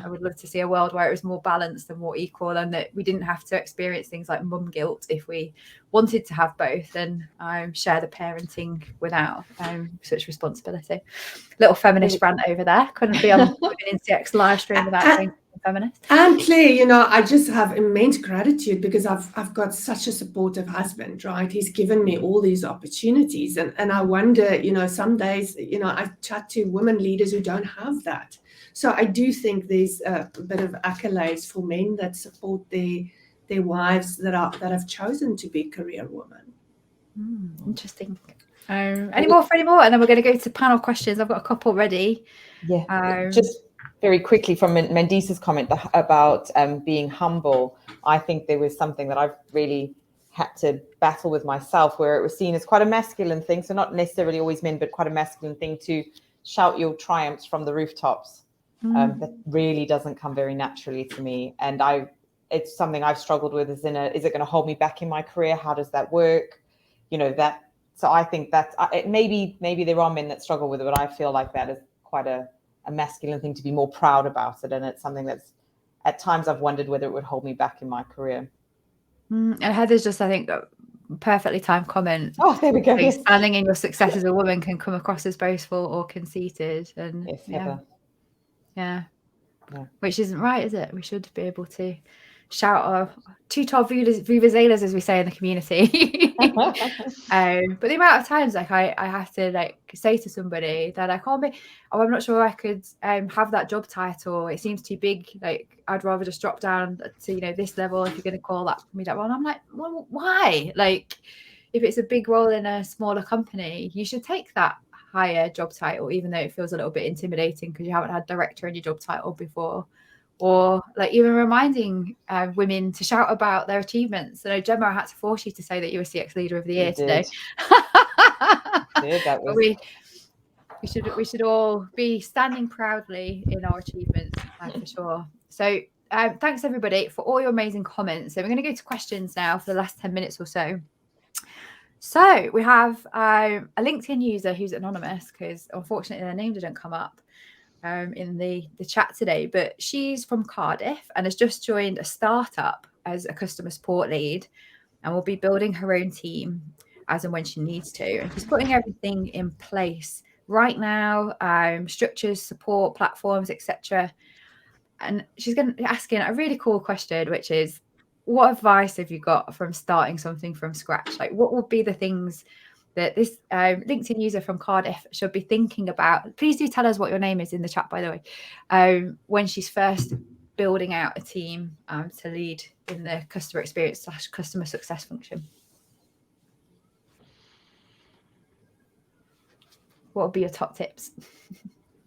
would love to see a world where it was more balanced and more equal, and that we didn't have to experience things like mum guilt if we wanted to have both and share the parenting without such responsibility. Little feminist rant over there. Couldn't be on Women in CX live stream without being feminist. And Claire, I just have immense gratitude, because I've got such a supportive husband, right? He's given me all these opportunities, and I wonder, some days, I chat to women leaders who don't have that. So I do think there's a bit of accolades for men that support their wives that have chosen to be career women. Interesting. Any more, and then we're going to go to panel questions. I've got a couple ready. Yeah. Just very quickly, from Mandisa's comment about being humble, I think there was something that I've really had to battle with myself, where it was seen as quite a masculine thing. So not necessarily always men, but quite a masculine thing to shout your triumphs from the rooftops. That really doesn't come very naturally to me. And it's something I've struggled with, is it going to hold me back in my career? How does that work? So I think that maybe there are men that struggle with it, but I feel like that is quite a masculine thing to be more proud about it. And it's something that's, at times I've wondered whether it would hold me back in my career. And Heather's just, I think, a perfectly timed comment. Oh, there we go. Like, standing in your success as a woman can come across as boastful or conceited. And yes, Heather. Yeah. Which isn't right, is it? We should be able to shout our tutor vuvuzelas, as we say in the community. But the amount of times like I have to like say to somebody that I can't be, I'm not sure I could have that job title, it seems too big, like I'd rather just drop down to this level if you're going to call that me that one. I'm like, well, why? Like, if it's a big role in a smaller company, you should take that higher job title, even though it feels a little bit intimidating because you haven't had director in your job title before. Or like even reminding women to shout about their achievements. So Gemma, I had to force you to say that you were CX Leader of the Year today. We should all be standing proudly in our achievements for sure. So thanks everybody for all your amazing comments. So we're going to go to questions now for the last 10 minutes or so. So we have a LinkedIn user who's anonymous because unfortunately their name didn't come up in the chat today, but she's from Cardiff and has just joined a startup as a customer support lead and will be building her own team as and when she needs to. And she's putting everything in place right now, structures, support, platforms, etc. And she's going to be asking a really cool question, which is, what advice have you got from starting something from scratch? Like, what would be the things that this LinkedIn user from Cardiff should be thinking about? Please do tell us what your name is in the chat, by the way, when she's first building out a team to lead in the customer experience / customer success function. What would be your top tips?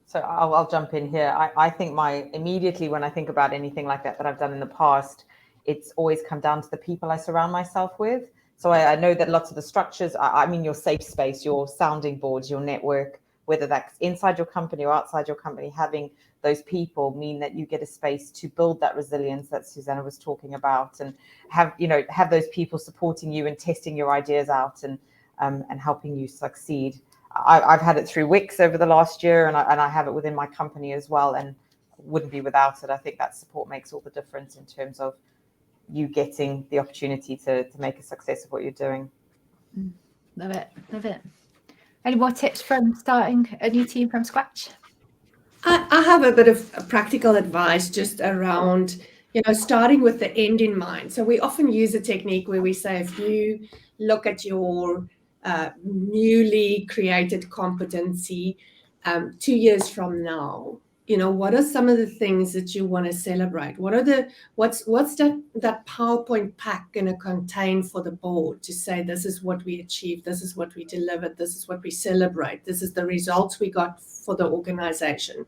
So I'll jump in here. I think immediately when I think about anything like that I've done in the past, it's always come down to the people I surround myself with. So I know that lots of the structures, I mean, your safe space, your sounding boards, your network, whether that's inside your company or outside your company, having those people mean that you get a space to build that resilience that Susanna was talking about, and have those people supporting you and testing your ideas out and helping you succeed. I've had it through Wix over the last year, and I have it within my company as well, and wouldn't be without it. I think that support makes all the difference in terms of you getting the opportunity to make a success of what you're doing. Love it. Any more tips from starting a new team from scratch? I have a bit of practical advice just around, starting with the end in mind. So we often use a technique where we say, if you look at your newly created competency 2 years from now, what are some of the things that you want to celebrate? What's that PowerPoint pack going to contain for the board to say, this is what we achieved, this is what we delivered, this is what we celebrate, this is the results we got for the organization.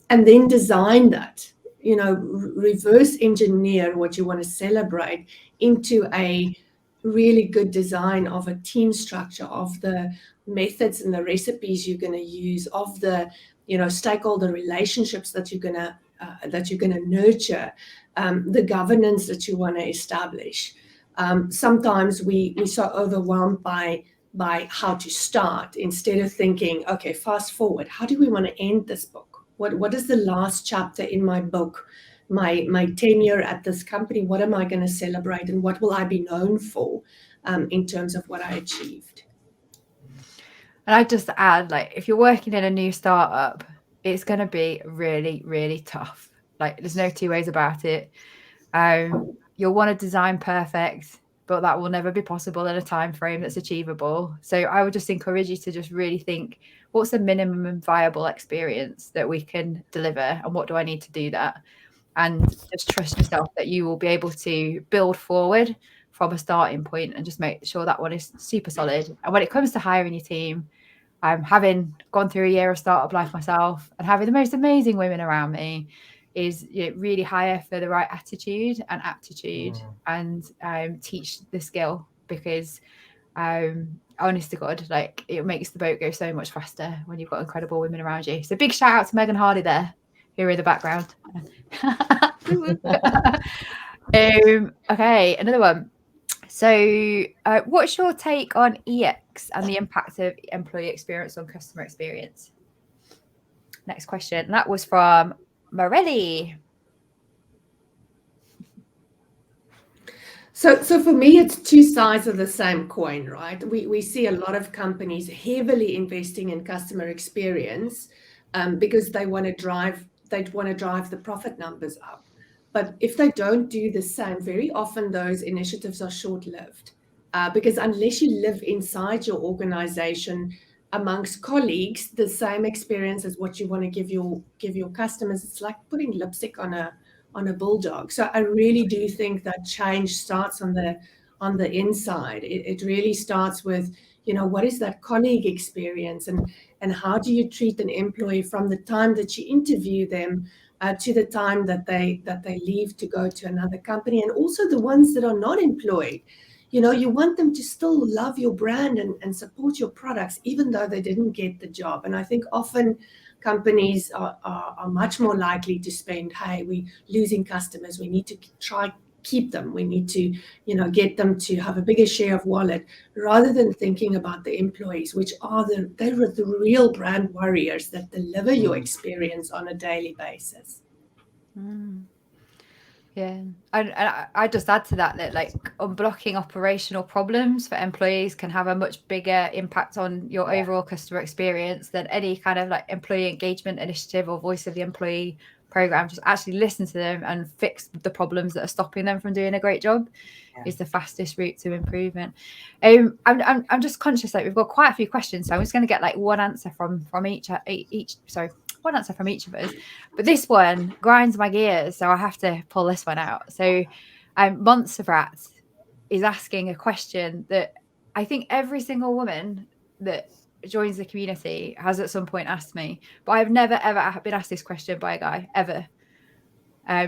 And then design that, reverse engineer what you want to celebrate into a really good design of a team structure, of the methods and the recipes you're going to use, of the stakeholder relationships that you're going to nurture, the governance that you want to establish. Sometimes we're so overwhelmed by how to start, instead of thinking, okay, fast forward, how do we want to end this book? What is the last chapter in my book, my tenure at this company? What am I going to celebrate, and what will I be known for in terms of what I achieved? And I'd just add, if you're working in a new startup, it's going to be really, really tough. There's no two ways about it. You'll want to design perfect, but that will never be possible in a time frame that's achievable. So I would just encourage you to just really think, what's the minimum viable experience that we can deliver, and what do I need to do that? And just trust yourself that you will be able to build forward from a starting point, and just make sure that one is super solid. And when it comes to hiring your team, having gone through a year of startup life myself and having the most amazing women around me, is really hire for the right attitude and aptitude, and teach the skill, because honest to God, it makes the boat go so much faster when you've got incredible women around you. So big shout out to Megan Hardy there, here in the background. Okay, another one. So what's your take on EX and the impact of employee experience on customer experience? Next question. That was from Morelli. So for me, it's two sides of the same coin, right? We see a lot of companies heavily investing in customer experience because they want to drive the profit numbers up. But if they don't do the same, very often those initiatives are short-lived, because unless you live inside your organization amongst colleagues, the same experience as what you want to give your customers, it's like putting lipstick on a bulldog. So I really do think that change starts on the inside. It really starts with, what is that colleague experience, and how do you treat an employee from the time that you interview them to the time that they leave to go to another company, and also the ones that are not employed. You want them to still love your brand and support your products, even though they didn't get the job. And I think often companies are much more likely to spend, hey, we're losing customers, we need to try keep them, we need to get them to have a bigger share of wallet, rather than thinking about the employees, which are the real brand warriors that deliver your experience on a daily basis. Yeah, and I just add to that unblocking operational problems for employees can have a much bigger impact on your overall customer experience than any kind of employee engagement initiative or voice of the employee program. Just actually listen to them and fix the problems that are stopping them from doing a great job is the fastest route to improvement. I'm just conscious that we've got quite a few questions, so I'm just going to get one answer from each. One answer from each of us, but this one grinds my gears, so I have to pull this one out. So Montserrat is asking a question that I think every single woman that joins the community has at some point asked me, but I've never ever been asked this question by a guy ever.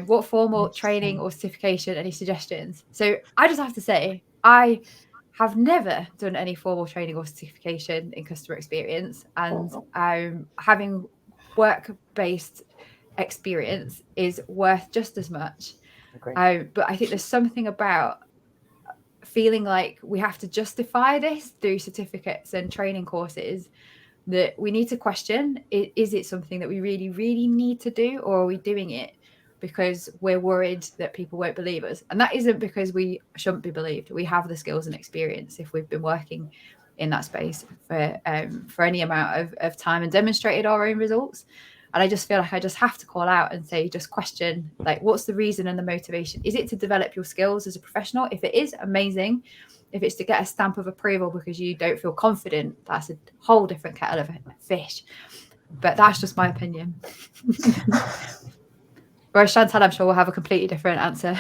What formal training or certification, any suggestions? So I just have to say, I have never done any formal training or certification in customer experience, and having work-based experience is worth just as much. Agreed. But I think there's something about feeling like we have to justify this through certificates and training courses that we need to question. Is it something that we really, really need to do, or are we doing it because we're worried that people won't believe us? And that isn't because we shouldn't be believed. We have the skills and experience if we've been working in that space for any amount of time and demonstrated our own results. And I just feel like I just have to call out and say, just question, like, what's the reason and the motivation? Is it to develop your skills as a professional? If it is, amazing. If it's to get a stamp of approval because you don't feel confident, that's a whole different kettle of fish. But that's just my opinion. Whereas Chantal, I'm sure, will have a completely different answer.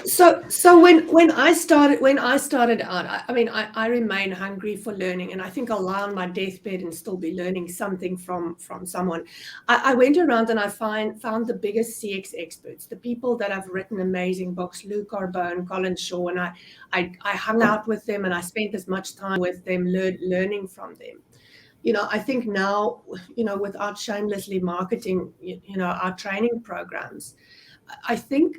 So when I started out, I mean, I remain hungry for learning, and I think I'll lie on my deathbed and still be learning something from someone. I went around and I found the biggest CX experts, the people that have written amazing books, Lou Carbone, Colin Shaw, and I hung out with them and I spent as much time with them learning from them. I think now, without shamelessly marketing, our training programs, I think,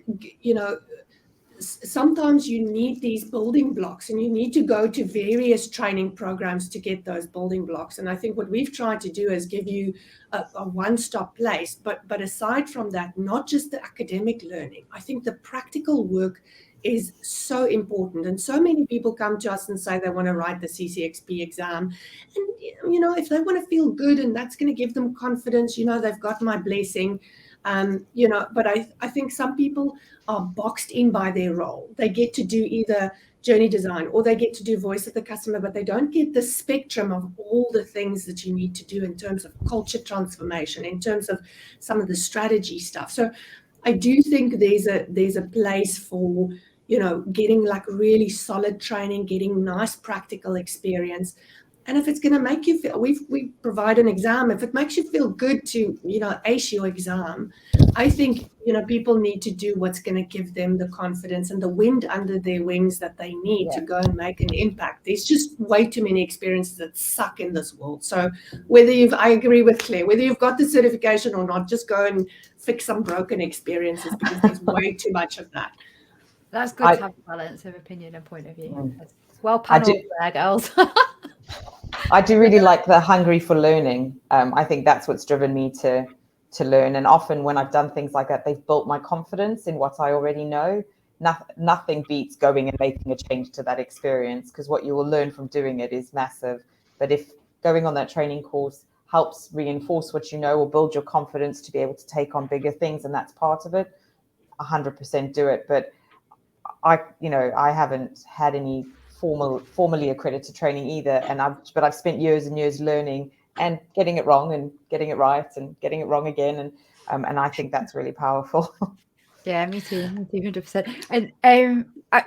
sometimes you need these building blocks and you need to go to various training programs to get those building blocks. And I think what we've tried to do is give you a one-stop place. But aside from that, not just the academic learning, I think the practical work is so important. And so many people come to us and say they want to write the CCXP exam. And, if they want to feel good and that's going to give them confidence, they've got my blessing. But I think some people are boxed in by their role. They get to do either journey design or they get to do voice of the customer, but they don't get the spectrum of all the things that you need to do in terms of culture transformation, in terms of some of the strategy stuff. So I do think there's a place for, getting like really solid training, getting nice practical experience. And if it's going to make you feel, we provide an exam. If it makes you feel good to, ace your exam, I think, people need to do what's going to give them the confidence and the wind under their wings that they need to go and make an impact. There's just way too many experiences that suck in this world. So I agree with Claire, whether you've got the certification or not, just go and fix some broken experiences because there's way too much of that. That's good to have a balance of opinion and point of view. Well paneled there, girls. I do really like the hungry for learning. I think that's what's driven me to learn. And often when I've done things like that, they've built my confidence in what I already know. Nothing beats going and making a change to that experience, because what you will learn from doing it is massive. But if going on that training course helps reinforce what you know or build your confidence to be able to take on bigger things, and that's part of it, 100% do it. But I haven't had any formally accredited training either, but I've spent years and years learning and getting it wrong and getting it right and getting it wrong again, and I think that's really powerful. Yeah, me too, 100%. And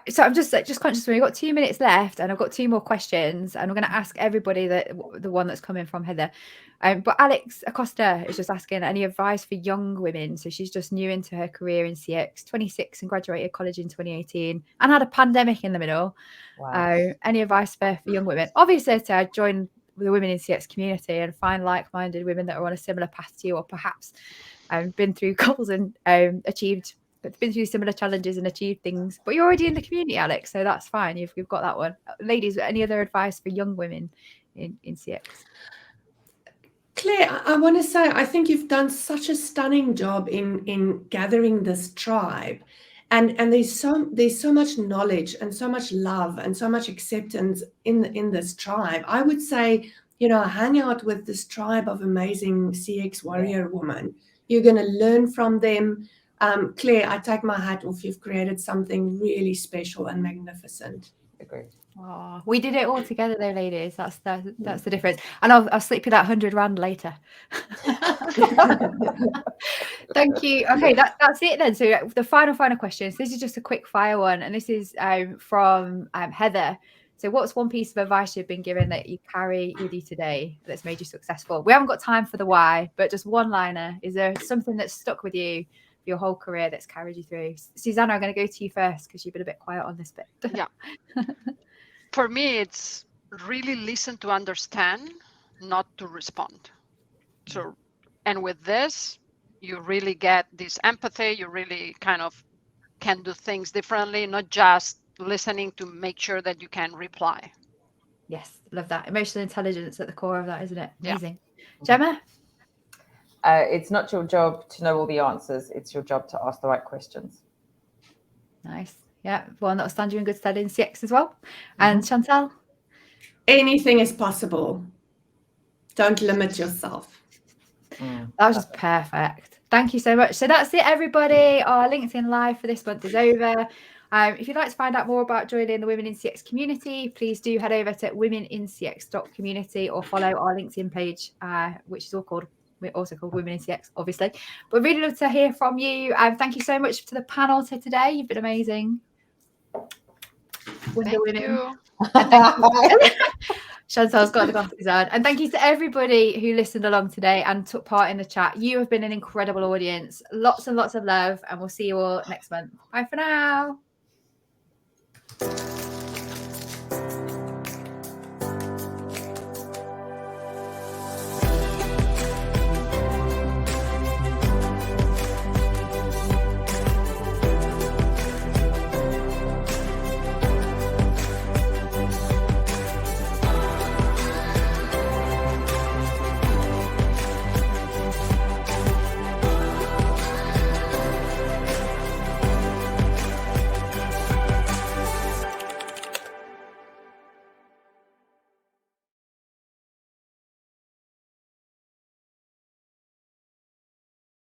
so I'm just conscious we've got 2 minutes left, and I've got 2 more questions, and I'm going to ask everybody the one that's coming from Heather. But Alex Acosta is just asking any advice for young women. So she's just new into her career in CX, 26, and graduated college in 2018, and had a pandemic in the middle. Wow. Any advice for young women? Obviously, to join the women in CX community and find like-minded women that are on a similar path to you, or perhaps been through goals and been through similar challenges and achieved things. But you're already in the community, Alex, so that's fine. You've got that one. Ladies, any other advice for young women in CX? Claire, I want to say, I think you've done such a stunning job in gathering this tribe. And there's so much knowledge and so much love and so much acceptance in this tribe. I would say, hang out with this tribe of amazing CX warrior women. You're going to learn from them. Claire, I take my hat off. You've created something really special and magnificent. Agreed. Oh, we did it all together though, ladies. That's the difference. And I'll slip you that 100 rand later. Thank you. Okay, that's it then. So the final questions. This is just a quick fire one, and this is from Heather. So what's one piece of advice you've been given that you carry with you today that's made you successful? We haven't got time for the why, but just one liner. Is there something that's stuck with you for your whole career that's carried you through? Susanna, I'm going to go to you first because you've been a bit quiet on this bit. Yeah. For me, it's really listen to understand, not to respond. So, and with this, you really get this empathy. You really kind of can do things differently, not just listening to make sure that you can reply. Yes, love that. Emotional intelligence at the core of that, isn't it? Yeah. Amazing. Gemma? It's not your job to know all the answers. It's your job to ask the right questions. Nice. Yeah, one that'll stand you in good stead in CX as well. And Chantal? Anything is possible. Don't limit yourself. That was just perfect. Thank you so much. So that's it, everybody. Our LinkedIn Live for this month is over. If you'd like to find out more about joining the Women in CX community, please do head over to womenincx.community or follow our LinkedIn page, which is we're also called Women in CX, obviously. But really love to hear from you. Thank you so much to the panel today. You've been amazing. Wonder Thank Women. you. And thank you. Chantal's got the glasses on. And thank you to everybody who listened along today and took part in the chat. You have been an incredible audience. Lots and lots of love, and we'll see you all next month. Bye for now.